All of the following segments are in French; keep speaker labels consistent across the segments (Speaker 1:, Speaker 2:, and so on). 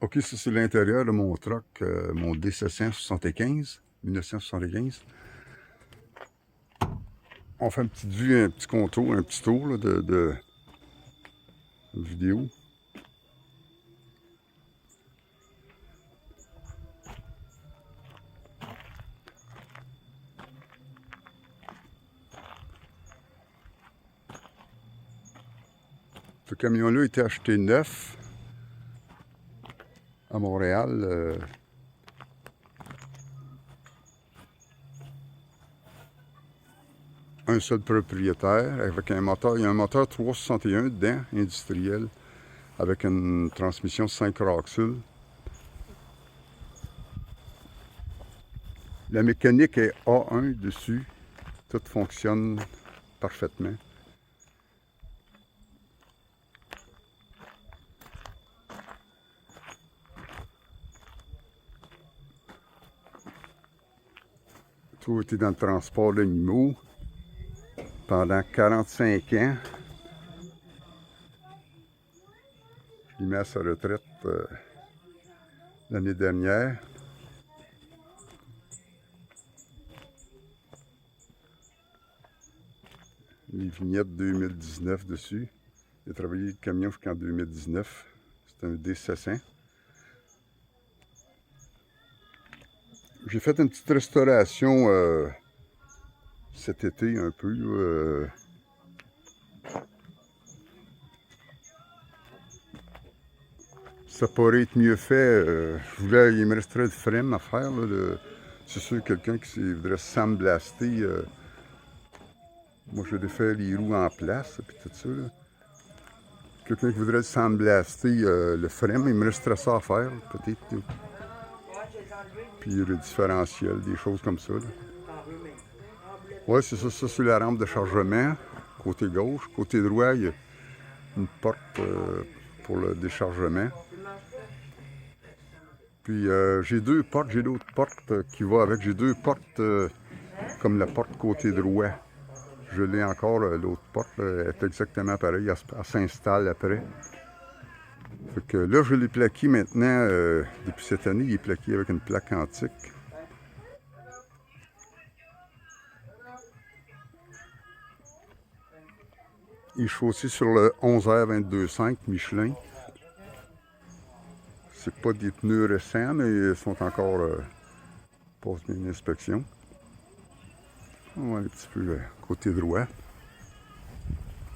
Speaker 1: OK, ça c'est l'intérieur de mon truck, mon D775, 1975. On fait une petite vue, un petit contour, un petit tour là, de vidéo. Ce camion-là a été acheté neuf à Montréal. Un seul propriétaire avec un moteur. Il y a un moteur 361 dedans, industriel, avec une transmission 5 Roxul. La mécanique est A1 dessus. Tout fonctionne parfaitement. Tout était dans le transport d'animaux pendant 45 ans. Je l'ai mis à sa retraite l'année dernière. Les vignettes 2019 dessus. J'ai travaillé le camion jusqu'en 2019. C'est un D700. J'ai fait une petite restauration cet été un peu. Ça pourrait être mieux fait. Il me resterait le frame à faire. C'est sûr, quelqu'un qui voudrait sandblaster. Moi, je défais les roues en place, puis tout ça. Quelqu'un qui voudrait sandblaster le frame, il me resterait ça à faire, peut-être. Puis le différentiel, des choses comme ça. Ouais, c'est ça, c'est la rampe de chargement, côté gauche. Côté droit, il y a une porte pour le déchargement. Puis j'ai deux portes, j'ai d'autres portes qui vont avec. J'ai deux portes comme la porte côté droit. Je l'ai encore, l'autre porte, elle est exactement pareille, elle s'installe après. Fait que là, je l'ai plaqué maintenant, depuis cette année, il est plaqué avec une plaque antique. Il est chaussé sur le 11R22.5 Michelin. C'est pas des pneus récents, mais ils sont encore passent bien l'inspection. On va aller un petit peu côté droit.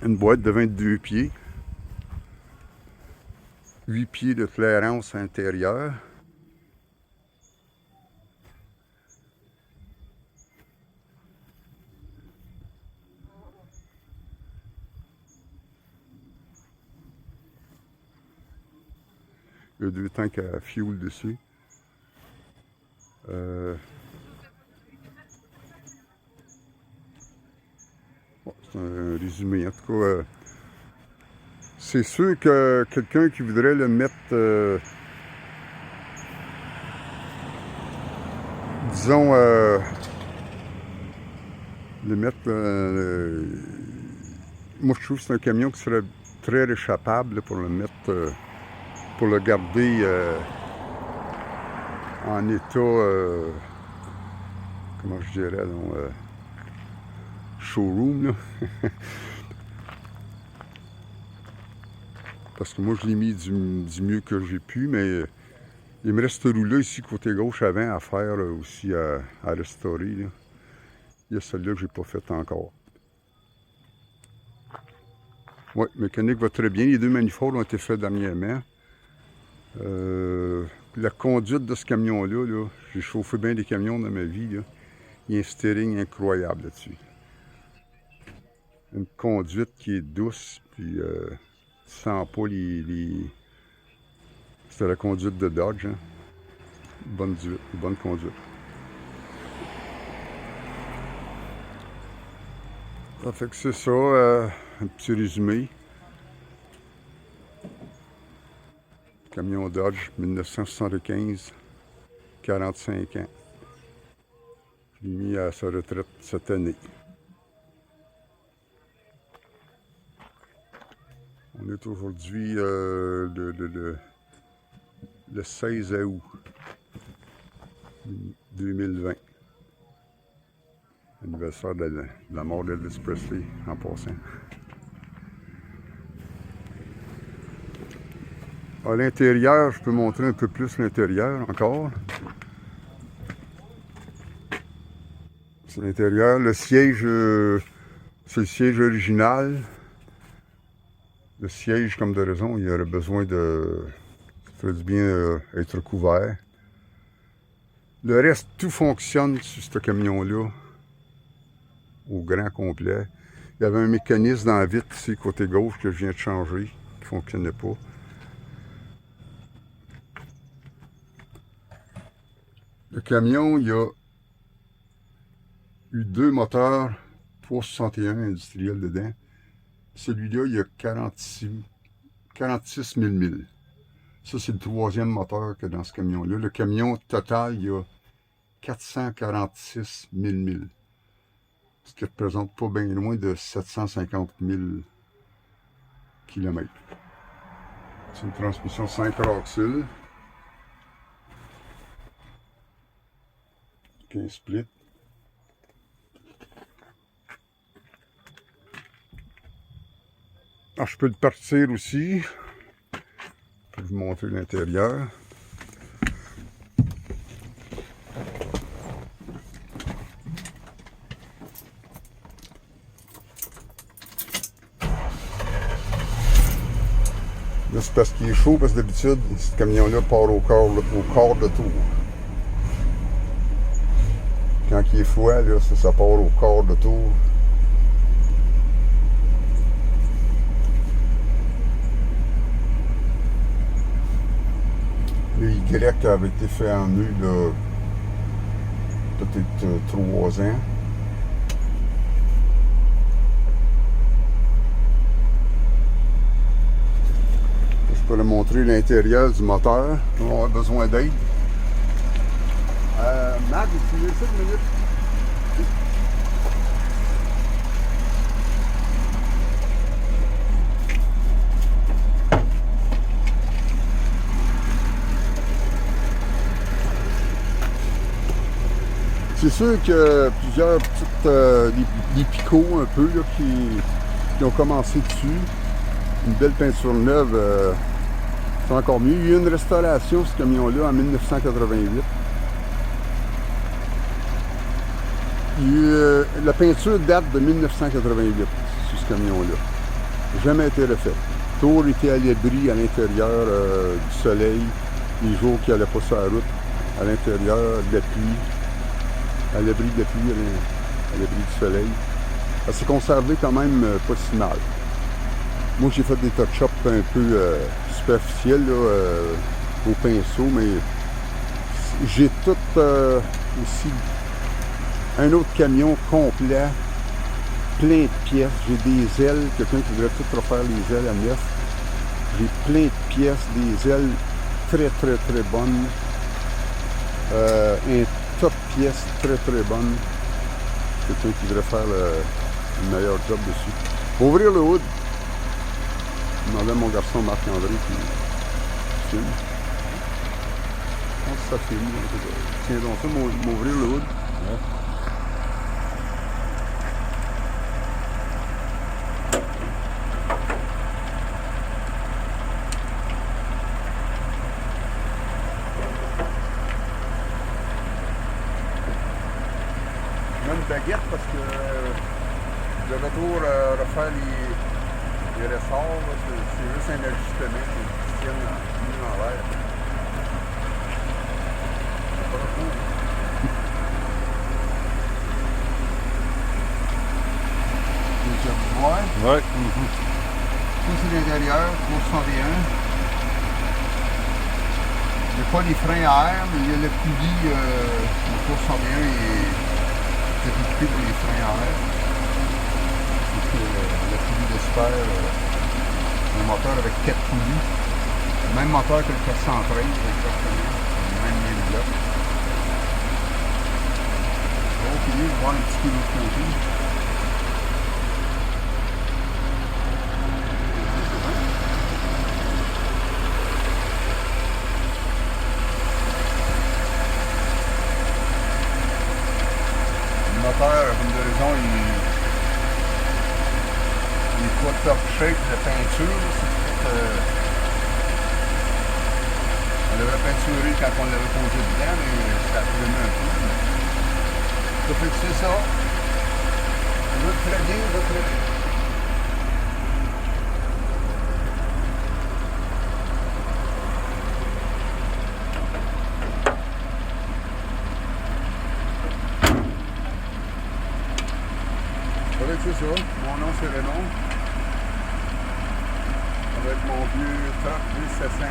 Speaker 1: Une boîte de 22 pieds. 8 pieds de clairance intérieure. Il y a deux tanks à fuel dessus. Bon, c'est un résumé. En tout cas, c'est sûr que quelqu'un qui voudrait le mettre, disons, le mettre, moi je trouve que c'est un camion qui serait très réchappable là, pour le mettre, pour le garder en état, comment je dirais, showroom, là. Parce que moi, je l'ai mis du mieux que j'ai pu, mais il me reste ce roue-là ici, côté gauche, avant à faire aussi à restaurer. Là. Il y a celle-là que j'ai pas faite encore. Oui, mécanique va très bien. Les deux manifolds ont été faits dernièrement. La conduite de ce camion-là, là, j'ai chauffé bien des camions dans ma vie. Là. Il y a un steering incroyable là-dessus. Une conduite qui est douce, puis tu sens pas les... C'était la conduite de Dodge, hein? Bonne conduite. Ça fait que c'est ça, un petit résumé. Camion Dodge 1975, 45 ans. Je l'ai mis à sa retraite cette année. On est aujourd'hui le le 16 août 2020. Anniversaire de la mort d'Elvis Presley, en passant. À l'intérieur, je peux montrer un peu plus l'intérieur encore. C'est l'intérieur. Le siège, c'est le siège original. Le siège, comme de raison, il aurait besoin de... Ça ferait du bien être couvert. Le reste, tout fonctionne sur ce camion-là. Au grand complet. Il y avait un mécanisme dans la vitre ici, côté gauche, que je viens de changer, qui ne fonctionnait pas. Le camion, il y a eu 2 moteurs 361 industriels dedans. Celui-là, il y a 46 000 milles. Ça, c'est le 3e moteur que dans ce camion-là. Le camion total, il y a 446 000 milles. Ce qui représente pas bien loin de 750 000 km. C'est une transmission 5 axles. 15 splits. Alors, je peux le partir aussi. Je vais vous montrer l'intérieur. Là, c'est parce qu'il est chaud, parce que d'habitude, ce camion-là part au quart de tour. Quand il est froid, là, ça part au quart de tour. Le Y avait été fait en nœud, là, peut-être 3 ans. Je peux le montrer l'intérieur du moteur. On va avoir besoin d'aide. Matt, tu veux ça une minute? C'est sûr que plusieurs petites des picots un peu là, qui ont commencé dessus. Une belle peinture neuve, c'est encore mieux. Il y a eu une restauration ce camion-là en 1988. La peinture date de 1988 sur ce camion-là. Jamais été refait. Tour était à l'abri à l'intérieur du soleil, les jours qui n'allaient pas sur la route, à l'intérieur de la pluie, à l'abri de la pluie, à l'abri du soleil. Ça s'est conservé quand même pas si mal. Moi, j'ai fait des touch-ups un peu superficiels là, au pinceau, mais j'ai tout aussi un autre camion complet, plein de pièces. J'ai des ailes, quelqu'un qui voudrait tout refaire les ailes à neuf. J'ai plein de pièces, des ailes très bonnes. Un top pièce très bonne. Quelqu'un qui voudrait faire le meilleur job dessus. Pour ouvrir le hood, je demandais à mon garçon Marc-André qui filme. Je pense que ça filme. Tiens donc ça, m'ouvrir le hood. Ouais. Même une baguette parce que de retour refaire les ressorts, c'est juste un ajustement qui tienne en l'envers. C'est pas trop.
Speaker 2: Ouais.
Speaker 1: Ça c'est l'intérieur, 361. Il n'y a pas les freins à air, mais il y a le coulis, le 361 est équipé pour les freins à air. Le coulis de super, un moteur avec 4 coulis. Le même moteur que le 413, exactement. Le même ligne bloc. Ok, je vais voir un petit peu l'autre côté. pas top shape de peinture. On l'avait peinturé quand on l'avait posé dedans, mais ça a fumé un peu. Ça fait que c'est ça. On va très bien, on va très bien. C'est ça, mon nom c'est Raymond, avec mon vieux truck 1700.